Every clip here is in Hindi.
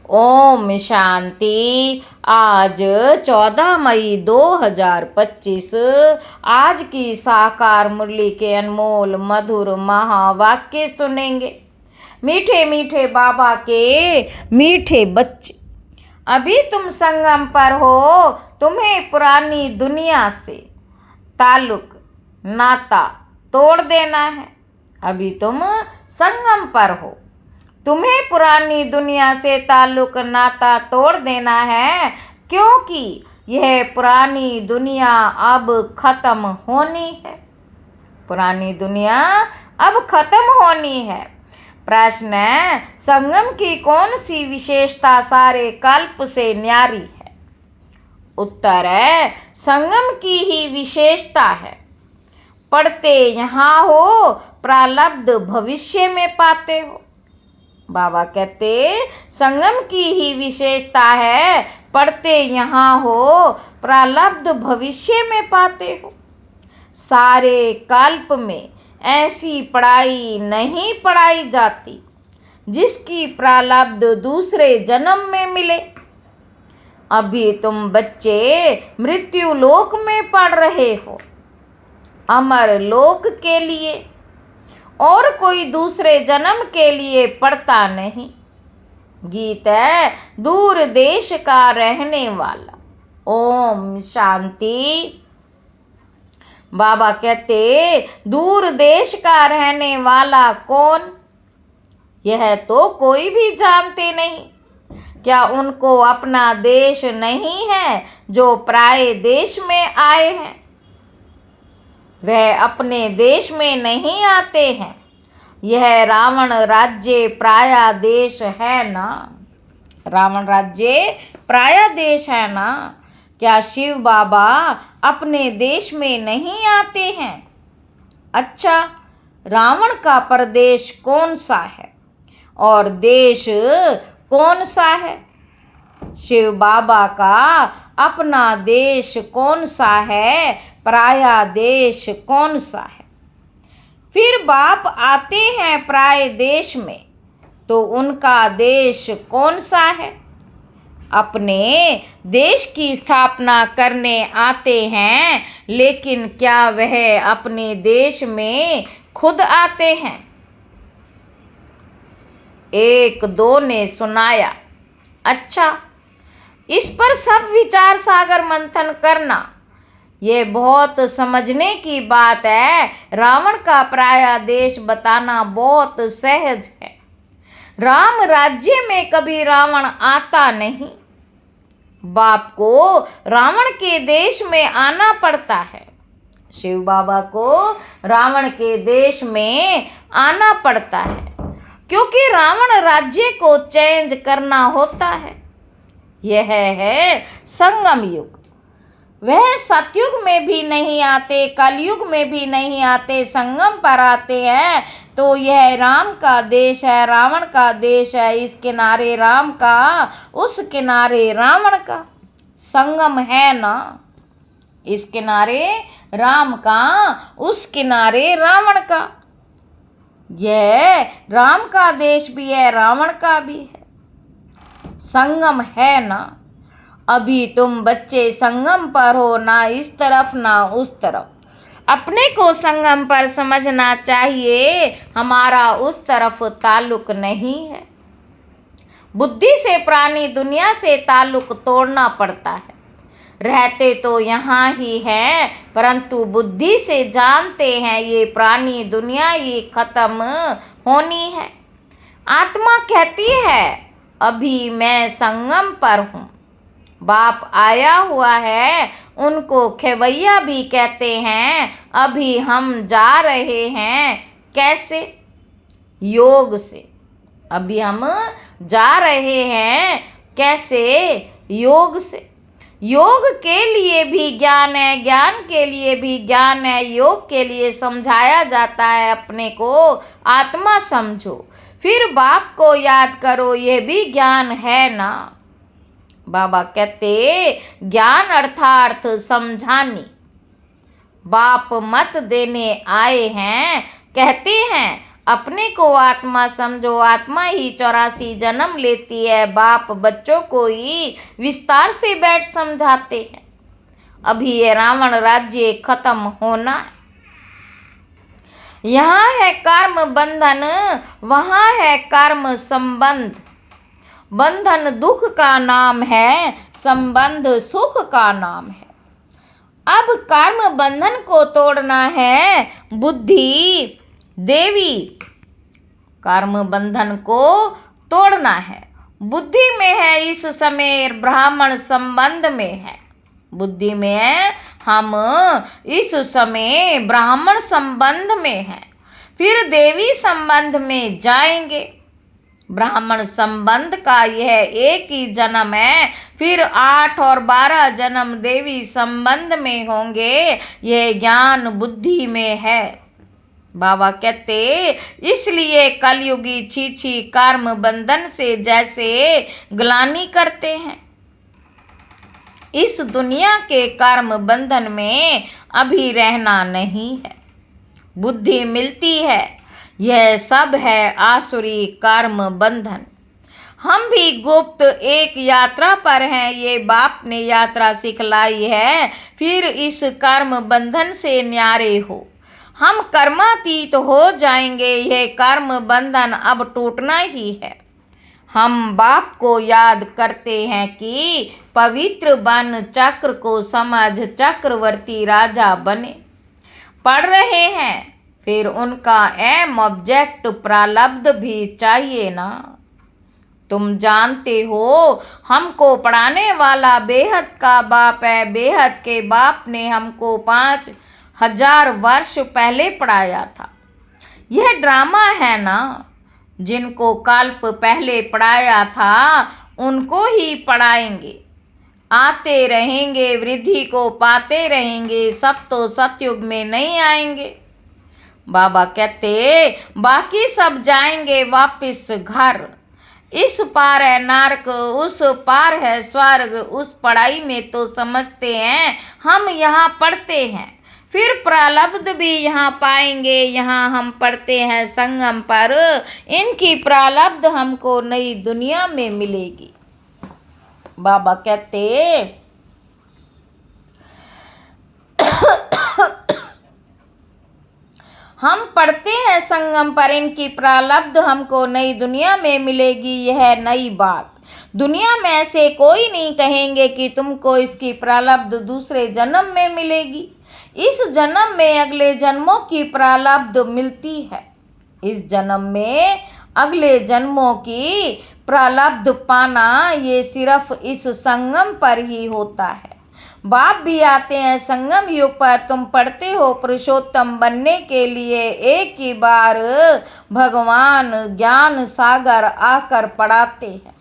ओम शांति। आज 14 मई 2025 आज की साकार मुरली के अनमोल मधुर महावाक्य सुनेंगे। मीठे मीठे बाबा के मीठे बच्चे, अभी तुम संगम पर हो, तुम्हें पुरानी दुनिया से ताल्लुक नाता तोड़ देना है। अभी तुम संगम पर हो, तुम्हें पुरानी दुनिया से ताल्लुक नाता तोड़ देना है, क्योंकि यह पुरानी दुनिया अब खत्म होनी है। पुरानी दुनिया अब खत्म होनी है। प्रश्न है, संगम की कौन सी विशेषता सारे कल्प से न्यारी है? उत्तर है, संगम की ही विशेषता है। पढ़ते यहाँ हो, प्रारब्ध भविष्य में पाते हो। बाबा कहते संगम की ही विशेषता है, पढ़ते यहाँ हो, प्रारब्ध भविष्य में पाते हो। सारे कल्प में ऐसी पढ़ाई नहीं पढ़ाई जाती जिसकी प्रारब्ध दूसरे जन्म में मिले। अभी तुम बच्चे मृत्यु लोक में पढ़ रहे हो, अमर लोक के लिए, और कोई दूसरे जन्म के लिए पढ़ता नहीं। गीत है दूर देश का रहने वाला। ओम शांति। बाबा कहते दूर देश का रहने वाला कौन? यह तो कोई भी जानते नहीं। क्या उनको अपना देश नहीं है जो पराये देश में आए हैं? वह अपने देश में नहीं आते हैं। यह रावण राज्य पराया देश है ना। रावण राज्य पराया देश है ना। क्या शिव बाबा अपने देश में नहीं आते हैं? अच्छा, रावण का प्रदेश कौन सा है और देश कौन सा है? शिव बाबा का अपना देश कौन सा है, पराया देश कौन सा है? फिर बाप आते हैं पराये देश में, तो उनका देश कौन सा है? अपने देश की स्थापना करने आते हैं, लेकिन क्या वह अपने देश में खुद आते हैं? एक दो ने सुनाया। अच्छा, इस पर सब विचार सागर मंथन करना। ये बहुत समझने की बात है। रावण का पराया देश बताना बहुत सहज है। राम राज्य में कभी रावण आता नहीं। बाप को रावण के देश में आना पड़ता है। शिव बाबा को रावण के देश में आना पड़ता है, क्योंकि रावण राज्य को चेंज करना होता है। यह है संगम युग। वह सतयुग में भी नहीं आते, कलयुग में भी नहीं आते, संगम पर आते हैं। तो यह राम का देश है, रावण का देश है। इस किनारे राम का, उस किनारे रावण का संगम है ना। इस किनारे राम का, उस किनारे रावण का। यह राम का देश भी है, रावण का भी है। संगम है ना। अभी तुम बच्चे संगम पर हो, ना इस तरफ ना उस तरफ। अपने को संगम पर समझना चाहिए, हमारा उस तरफ ताल्लुक नहीं है। बुद्धि से पुरानी दुनिया से ताल्लुक तोड़ना पड़ता है। रहते तो यहाँ ही हैं, परंतु बुद्धि से जानते हैं ये पुरानी दुनिया ये खत्म होनी है। आत्मा कहती है अभी मैं संगम पर हूँ। बाप आया हुआ है, उनको खेवैया भी कहते हैं। अभी हम जा रहे हैं, कैसे? योग से। अभी हम जा रहे हैं, कैसे? योग से। योग के लिए भी ज्ञान है, ज्ञान के लिए भी ज्ञान है। योग के लिए समझाया जाता है अपने को आत्मा समझो, फिर बाप को याद करो, यह भी ज्ञान है ना। बाबा कहते ज्ञान अर्थार्थ समझानी। बाप मत देने आए हैं, कहते हैं अपने को आत्मा समझो, आत्मा ही 84 जन्म लेती है। बाप बच्चों को ही विस्तार से बैठ समझाते हैं। अभी ये रावण राज्य खत्म होना है। यहाँ है कर्म बंधन, वहाँ है कर्म संबंध। बंधन दुख का नाम है, संबंध सुख का नाम है। अब कर्म बंधन को तोड़ना है बुद्धि देवी। कर्म बंधन को तोड़ना है, बुद्धि में है इस समय, ब्राह्मण संबंध में है। बुद्धि में है, हम इस समय ब्राह्मण संबंध में हैं, फिर देवी संबंध में जाएंगे। ब्राह्मण संबंध का यह एक ही जन्म है, फिर 8 और 12 जन्म देवी संबंध में होंगे। यह ज्ञान बुद्धि में है। बाबा कहते इसलिए कलयुगी छीछी कर्म बंधन से जैसे ग्लानि करते हैं। इस दुनिया के कर्म बंधन में अभी रहना नहीं है, बुद्धि मिलती है। यह सब है आसुरी कर्म बंधन। हम भी गुप्त एक यात्रा पर हैं, ये बाप ने यात्रा सिखलाई है। फिर इस कर्म बंधन से न्यारे हो, हम कर्मातीत हो जाएंगे। यह कर्म बंधन अब टूटना ही है। हम बाप को याद करते हैं कि पवित्र बन चक्र को समझ चक्रवर्ती राजा बने। पढ़ रहे हैं, फिर उनका एम ऑब्जेक्ट प्रारब्ध भी चाहिए ना। तुम जानते हो हमको पढ़ाने वाला बेहद का बाप है। बेहद के बाप ने हमको 5000 वर्ष पहले पढ़ाया था। यह ड्रामा है ना। जिनको कल्प पहले पढ़ाया था उनको ही पढ़ाएंगे। आते रहेंगे, वृद्धि को पाते रहेंगे। सब तो सतयुग में नहीं आएंगे। बाबा कहते बाकी सब जाएंगे वापिस घर। इस पार है नरक, उस पार है स्वर्ग। उस पढ़ाई में तो समझते हैं हम यहाँ पढ़ते हैं, फिर प्रारब्ध भी यहाँ पाएंगे। यहाँ हम पढ़ते हैं संगम पर, इनकी प्रारब्ध हमको नई दुनिया में मिलेगी। बाबा कहते हम पढ़ते हैं संगम पर, इनकी प्रारब्ध हमको नई दुनिया में मिलेगी। यह नई बात दुनिया में ऐसे कोई नहीं कहेंगे कि तुमको इसकी प्रारब्ध दूसरे जन्म में मिलेगी। इस जन्म में अगले जन्मों की प्रारब्ध मिलती है। इस जन्म में अगले जन्मों की प्रारब्ध पाना ये सिर्फ इस संगम पर ही होता है। बाप भी आते हैं संगम युग पर। तुम पढ़ते हो पुरुषोत्तम बनने के लिए। एक ही बार भगवान ज्ञान सागर आकर पढ़ाते हैं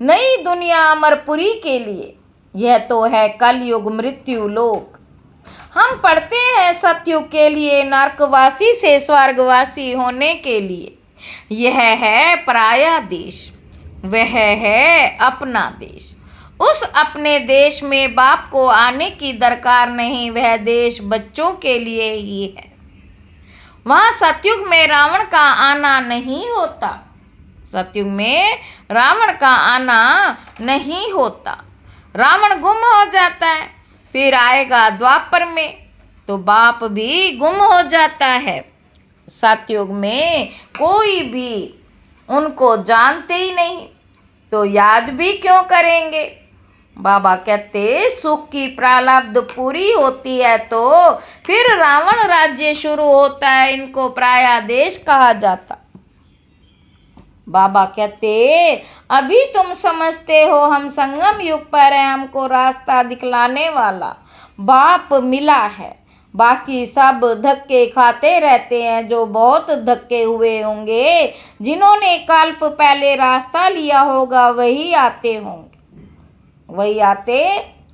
नई दुनिया अमरपुरी के लिए। यह तो है कलयुग मृत्यु लोक। हम पढ़ते हैं सतयुग के लिए, नरकवासी से स्वर्गवासी होने के लिए। यह है पराया देश, वह है अपना देश। उस अपने देश में बाप को आने की दरकार नहीं। वह देश बच्चों के लिए ही है। वहाँ सतयुग में रावण का आना नहीं होता। सतयुग में रावण का आना नहीं होता। रावण गुम हो जाता है, फिर आएगा द्वापर में तो बाप भी गुम हो जाता है। सतयुग में कोई भी उनको जानते ही नहीं, तो याद भी क्यों करेंगे। बाबा कहते सुख की प्रारब्ध पूरी होती है तो फिर रावण राज्य शुरू होता है। इनको पराया देश कहा जाता। बाबा कहते अभी तुम समझते हो हम संगम युग पर हैं, हमको रास्ता दिखलाने वाला बाप मिला है। बाकी सब धक्के खाते रहते हैं। जो बहुत धक्के हुए होंगे, जिन्होंने कल्प पहले रास्ता लिया होगा वही आते होंगे, वही आते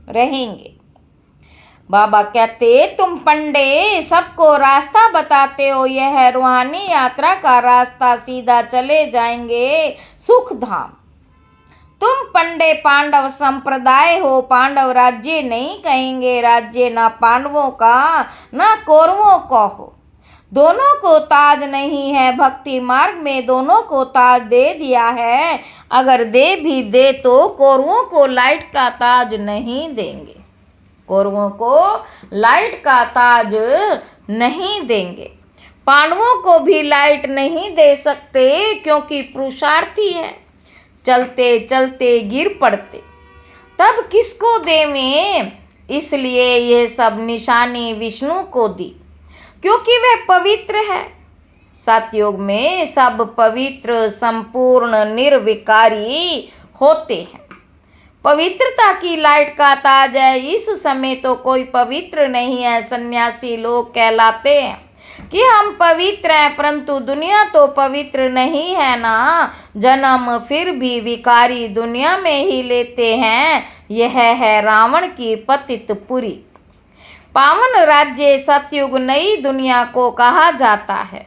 रहेंगे। बाबा कहते तुम पंडे सबको रास्ता बताते हो। यह है रूहानी यात्रा का रास्ता, सीधा चले जाएंगे सुख धाम। तुम पंडे पांडव संप्रदाय हो, पांडव राज्य नहीं कहेंगे। राज्य ना पांडवों का ना कौरवों का हो। दोनों को ताज नहीं है, भक्ति मार्ग में दोनों को ताज दे दिया है। अगर दे भी दे तो कौरवों को लाइट का ताज नहीं देंगे, कौरवों को लाइट का ताज नहीं देंगे। पांडवों को भी लाइट नहीं दे सकते क्योंकि पुरुषार्थी है, चलते चलते गिर पड़ते, तब किसको देवें। इसलिए ये सब निशानी विष्णु को दी क्योंकि वह पवित्र है। सतयुग में सब पवित्र संपूर्ण निर्विकारी होते हैं। पवित्रता की लाइट का ताज है। इस समय तो कोई पवित्र नहीं है। सन्यासी लोग कहलाते हैं कि हम पवित्र हैं, परंतु दुनिया तो पवित्र नहीं है ना। जन्म फिर भी विकारी दुनिया में ही लेते हैं। यह है रावण की पतित पुरी। पावन राज्य सतयुग नई दुनिया को कहा जाता है।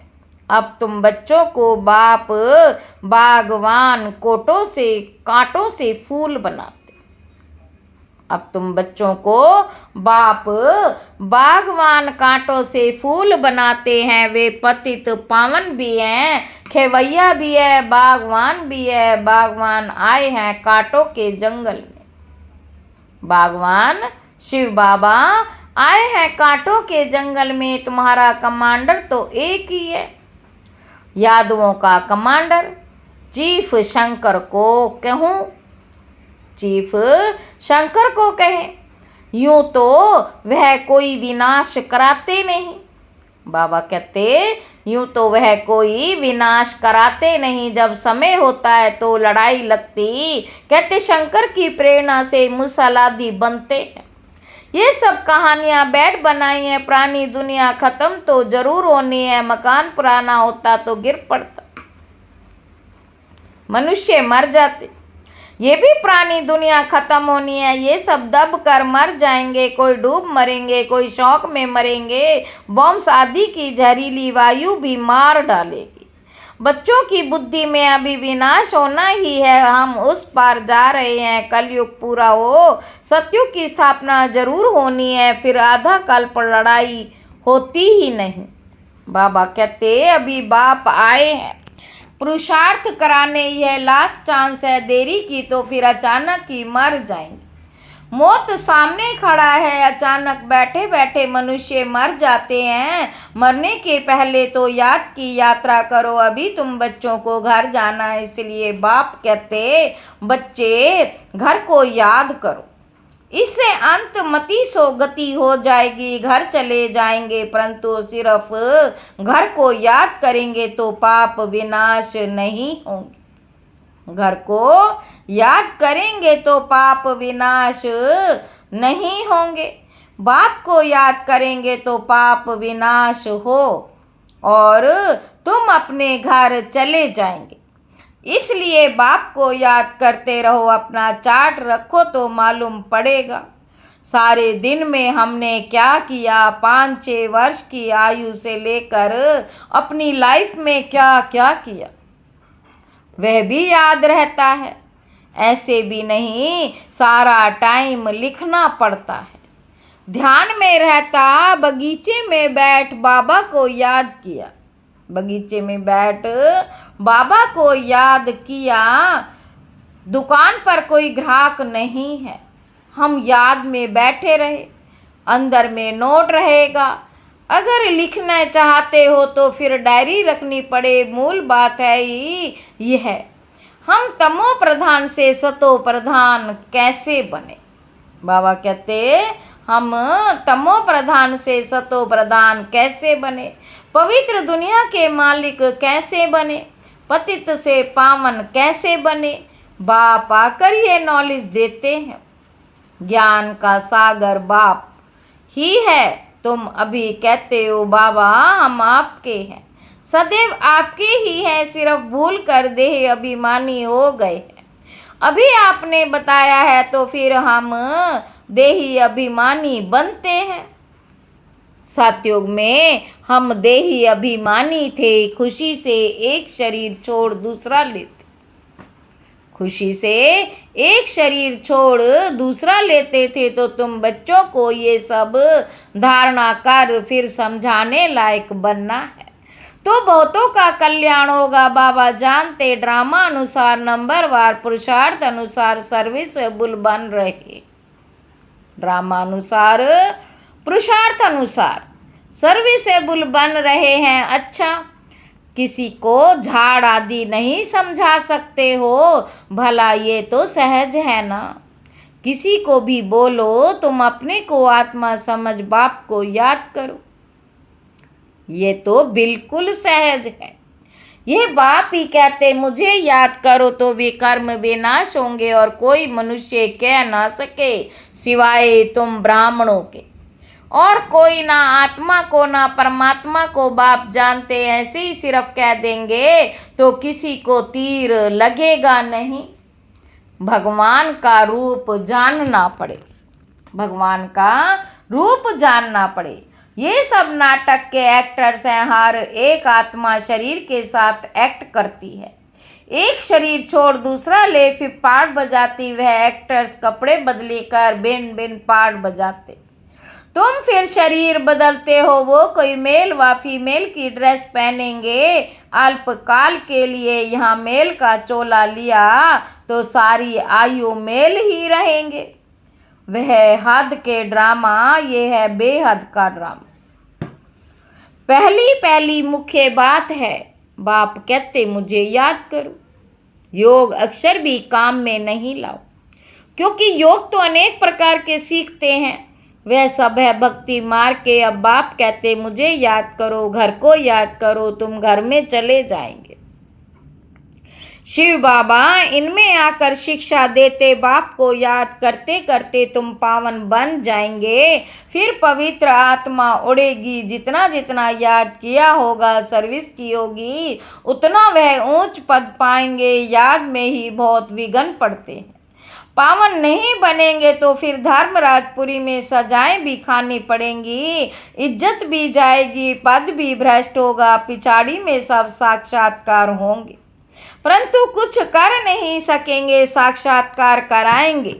अब तुम बच्चों को बाप बागवान कांटों से फूल बनाते। अब तुम बच्चों को बाप बागवान कांटों से फूल बनाते हैं। वे पतित पावन भी हैं, खेवैया भी है, बागवान भी है। बागवान आए हैं कांटों के जंगल में। बागवान शिव बाबा आए हैं कांटों के जंगल में। तुम्हारा कमांडर तो एक ही है, यादवों का कमांडर। चीफ शंकर को कहूँ, चीफ शंकर को कहें। यूं तो वह कोई विनाश कराते नहीं। बाबा कहते यूं तो वह कोई विनाश कराते नहीं। जब समय होता है तो लड़ाई लगती। कहते शंकर की प्रेरणा से मुसलादी बनते हैं। ये सब कहानियाँ बैठ बनाई हैं। पुरानी दुनिया खत्म तो जरूर होनी है। मकान पुराना होता तो गिर पड़ता, मनुष्य मर जाते। ये भी पुरानी दुनिया खत्म होनी है। ये सब दब कर मर जाएंगे। कोई डूब मरेंगे, कोई शौक में मरेंगे। बॉम्ब आदि की जहरीली वायु भी मार डालेगी। बच्चों की बुद्धि में अभी विनाश होना ही है। हम उस पार जा रहे हैं। कलयुग पूरा हो, सतयुग की स्थापना जरूर होनी है। फिर आधा कल्प लड़ाई होती ही नहीं। बाबा कहते अभी बाप आए हैं पुरुषार्थ कराने। यह लास्ट चांस है। देरी की तो फिर अचानक ही मर जाएंगे। मौत सामने खड़ा है। अचानक बैठे बैठे मनुष्य मर जाते हैं। मरने के पहले तो याद की यात्रा करो। अभी तुम बच्चों को घर जाना है, इसलिए बाप कहते बच्चे घर को याद करो। इससे अंत मति सो गति हो जाएगी। घर चले जाएंगे, परंतु सिर्फ घर को याद करेंगे तो पाप विनाश नहीं होंगे। घर को याद करेंगे तो पाप विनाश नहीं होंगे। बाप को याद करेंगे तो पाप विनाश हो और तुम अपने घर चले जाएंगे। इसलिए बाप को याद करते रहो। अपना चार्ट रखो तो मालूम पड़ेगा सारे दिन में हमने क्या किया। 5-6 वर्ष की आयु से लेकर अपनी लाइफ में क्या क्या किया, वह भी याद रहता है। ऐसे भी नहीं सारा टाइम लिखना पड़ता है। ध्यान में रहता। बगीचे में बैठ बाबा को याद किया। बगीचे में बैठ बाबा को याद किया। दुकान पर कोई ग्राहक नहीं है। हम याद में बैठे रहे। अंदर में नोट रहेगा। अगर लिखना चाहते हो तो फिर डायरी रखनी पड़े। मूल बात है ही यह है, हम तमो प्रधान से सतो प्रधान कैसे बने। बाबा कहते हम तमो प्रधान से सतो प्रधान कैसे बने। पवित्र दुनिया के मालिक कैसे बने। पतित से पावन कैसे बने। बाप आकर ये नॉलेज देते हैं। ज्ञान का सागर बाप ही है। तुम अभी कहते हो बाबा हम आपके हैं। सदैव आपके ही है। सिर्फ भूल कर देह अभिमानी हो गए हैं। अभी आपने बताया है तो फिर हम देही अभिमानी बनते हैं। सतयुग में हम देही अभिमानी थे। खुशी से एक शरीर छोड़ दूसरा लेते। खुशी से एक शरीर छोड़ दूसरा लेते थे तो तुम बच्चों को ये सब धारणा कर फिर समझाने लायक बनना है तो बहुतों का कल्याण होगा। बाबा जानते ड्रामा अनुसार नंबरवार पुरुषार्थ अनुसार सर्विसेबल बन रहे। ड्रामा अनुसार पुरुषार्थ अनुसार सर्विसेबल बन रहे हैं। अच्छा, किसी को झाड़ आदि नहीं समझा सकते हो, भला ये तो सहज है ना। किसी को भी बोलो तुम अपने को आत्मा समझ बाप को याद करो, ये तो बिल्कुल सहज है। यह बाप ही कहते मुझे याद करो तो वे कर्म विनाश होंगे और कोई मनुष्य कह ना सके सिवाय तुम ब्राह्मणों के, और कोई ना आत्मा को ना परमात्मा को बाप जानते ऐसे ही सिर्फ कह देंगे तो किसी को तीर लगेगा नहीं। भगवान का रूप जानना पड़े, भगवान का रूप जानना पड़े। ये सब नाटक के एक्टर्स हैं, हर एक आत्मा शरीर के साथ एक्ट करती है। एक शरीर छोड़ दूसरा ले फिर पार्ट बजाती, वह एक्टर्स कपड़े बदली कर बिन बिन पार्ट बजाते। तुम फिर शरीर बदलते हो, वो कोई मेल व फीमेल की ड्रेस पहनेंगे अल्पकाल के लिए, यहाँ मेल का चोला लिया तो सारी आयु मेल ही रहेंगे। वह हद के ड्रामा, ये है बेहद का ड्रामा। पहली मुख्य बात है बाप कहते मुझे याद करो, योग अक्षर भी काम में नहीं लाओ, क्योंकि योग तो अनेक प्रकार के सीखते हैं, वह सब है भक्ति मार्ग के। अब बाप कहते मुझे याद करो, घर को याद करो, तुम घर में चले जाएंगे। शिव बाबा इनमें आकर शिक्षा देते, बाप को याद करते करते तुम पावन बन जाएंगे, फिर पवित्र आत्मा उड़ेगी। जितना जितना याद किया होगा, सर्विस की होगी, उतना वह ऊंच पद पाएंगे। याद में ही बहुत विघ्न पड़ते हैं। पावन नहीं बनेंगे तो फिर धर्मराजपुरी में सजाएं भी खानी पड़ेंगी, इज्जत भी जाएगी, पद भी भ्रष्ट होगा, पिछाड़ी में सब साक्षात्कार होंगे परंतु कुछ कर नहीं सकेंगे, साक्षात्कार कराएंगे।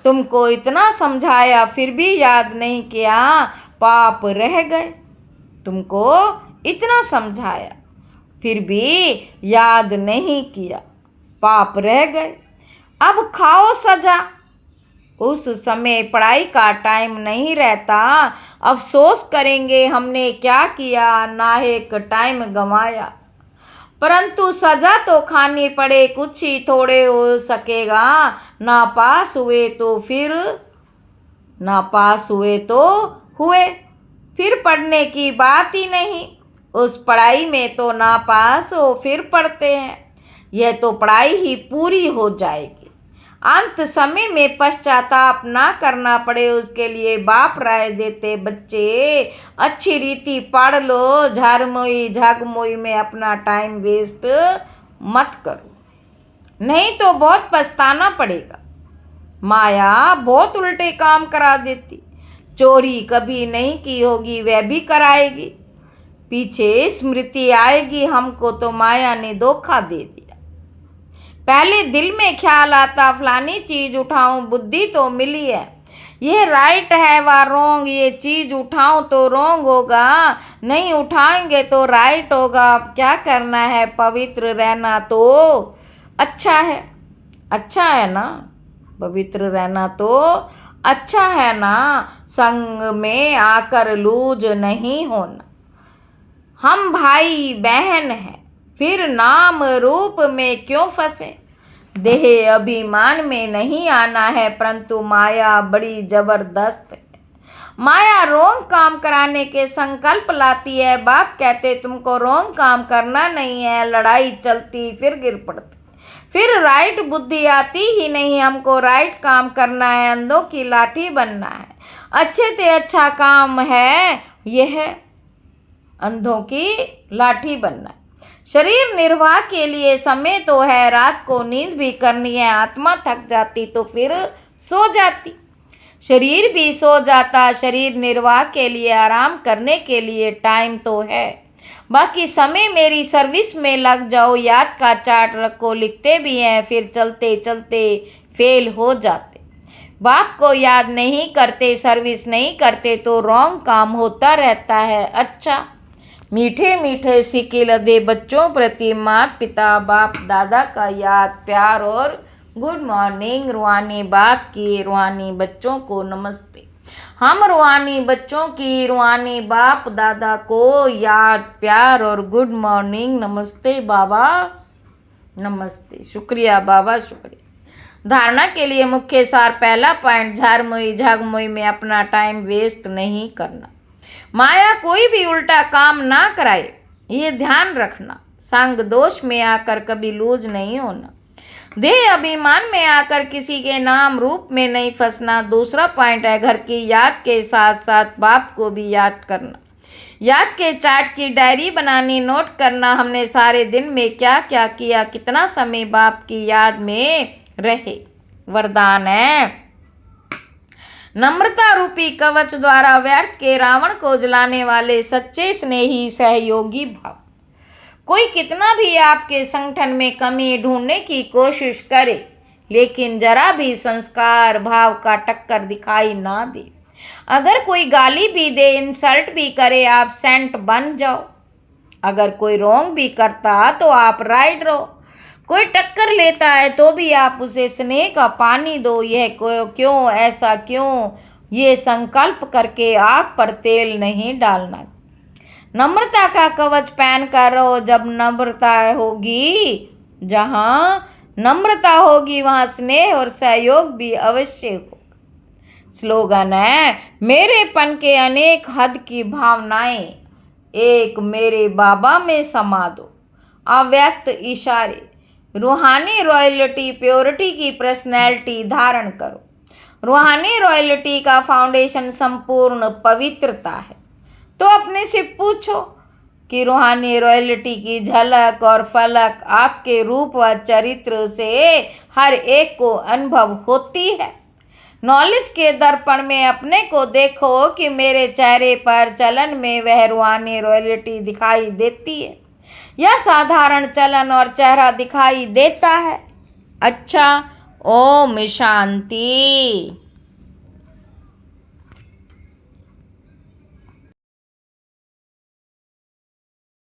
तुमको इतना समझाया फिर भी याद नहीं किया, पाप रह गए। तुमको इतना समझाया फिर भी याद नहीं किया, पाप रह गए। अब खाओ सजा। उस समय पढ़ाई का टाइम नहीं रहता, अफसोस करेंगे हमने क्या किया, नाहक टाइम गंवाया। परंतु सजा तो खानी पड़े, कुछ ही थोड़े हो सकेगा। ना पास हुए तो हुए, फिर पढ़ने की बात ही नहीं। उस पढ़ाई में तो ना पास हो फिर पढ़ते हैं, यह तो पढ़ाई ही पूरी हो जाएगी। अंत समय में पश्चाताप ना करना पड़े, उसके लिए बाप राय देते बच्चे अच्छी रीति पढ़ लो, झारमोई झागमोई में अपना टाइम वेस्ट मत करो, नहीं तो बहुत पछताना पड़ेगा। माया बहुत उल्टे काम करा देती, चोरी कभी नहीं की होगी वह भी कराएगी, पीछे स्मृति आएगी हमको तो माया ने धोखा दे दिया। पहले दिल में ख्याल आता फलानी चीज उठाऊं, बुद्धि तो मिली है, ये राइट है व रोंग, ये चीज उठाऊं तो रोंग होगा, नहीं उठाएंगे तो राइट होगा। अब क्या करना है, पवित्र रहना तो अच्छा है, अच्छा है ना, पवित्र रहना तो अच्छा है ना, संग में आकर लूज नहीं होना। हम भाई बहन हैं, फिर नाम रूप में क्यों फंसे, देह अभिमान में नहीं आना है, परंतु माया बड़ी जबरदस्त है। माया रोंग काम कराने के संकल्प लाती है। बाप कहते तुमको रोंग काम करना नहीं है, लड़ाई चलती फिर गिर पड़ती, फिर राइट बुद्धि आती ही नहीं, हमको राइट काम करना है, अंधों की लाठी बनना है। अच्छे से अच्छा काम है यह अंधों की लाठी बनना है। शरीर निर्वाह के लिए समय तो है, रात को नींद भी करनी है, आत्मा थक जाती तो फिर सो जाती, शरीर भी सो जाता। शरीर निर्वाह के लिए आराम करने के लिए टाइम तो है, बाकी समय मेरी सर्विस में लग जाओ, याद का चार्ट रखो, लिखते भी हैं फिर चलते चलते फेल हो जाते। बाप को याद नहीं करते, सर्विस नहीं करते तो रॉन्ग काम होता रहता है। अच्छा, मीठे मीठे सिक्के लदे बच्चों प्रति माता पिता बाप दादा का याद प्यार और गुड मॉर्निंग। रूहानी बाप की रूहानी बच्चों को नमस्ते। हम रूहानी बच्चों की रूहानी बाप दादा को याद प्यार और गुड मॉर्निंग। नमस्ते बाबा, नमस्ते। शुक्रिया बाबा, शुक्रिया। धारणा के लिए मुख्य सार, पहला पॉइंट, झारमुई झागमुई में अपना टाइम वेस्ट नहीं करना। माया कोई भी उल्टा काम ना कराए, ये ध्यान रखना। संग दोष में आकर कभी लूज नहीं होना। देह अभिमान में आकर किसी के नाम रूप में नहीं फंसना। दूसरा पॉइंट है, घर की याद के साथ साथ बाप को भी याद करना। याद के चार्ट की डायरी बनानी, नोट करना हमने सारे दिन में क्या क्या किया, कितना समय बाप की याद में रहे। वरदान है, नम्रता रूपी कवच द्वारा व्यर्थ के रावण को जलाने वाले सच्चे स्नेही सहयोगी भाव। कोई कितना भी आपके संगठन में कमी ढूंढने की कोशिश करे, लेकिन जरा भी संस्कार भाव का टक्कर दिखाई ना दे। अगर कोई गाली भी दे, इंसल्ट भी करे, आप सेंट बन जाओ। अगर कोई रॉन्ग भी करता तो आप राइट रहो। कोई टक्कर लेता है तो भी आप उसे स्नेह का पानी दो। यह क्यों, ऐसा क्यों, ये संकल्प करके आग पर तेल नहीं डालना। नम्रता का कवच पहन कर रहो। जब नम्रता होगी, जहाँ नम्रता होगी वहाँ स्नेह और सहयोग भी अवश्य होगा। स्लोगन है, मेरेपन के अनेक हद की भावनाएं एक मेरे बाबा में समा दो। अव्यक्त इशारे, रूहानी रॉयल्टी प्योरिटी की पर्सनैलिटी धारण करो। रूहानी रॉयल्टी का फाउंडेशन संपूर्ण पवित्रता है। तो अपने से पूछो कि रूहानी रॉयल्टी की झलक और फलक आपके रूप व चरित्र से हर एक को अनुभव होती है। नॉलेज के दर्पण में अपने को देखो कि मेरे चेहरे पर चलन में वह रूहानी रॉयल्टी दिखाई देती है या साधारण चलन और चेहरा दिखाई देता है। अच्छा, ओम शांति।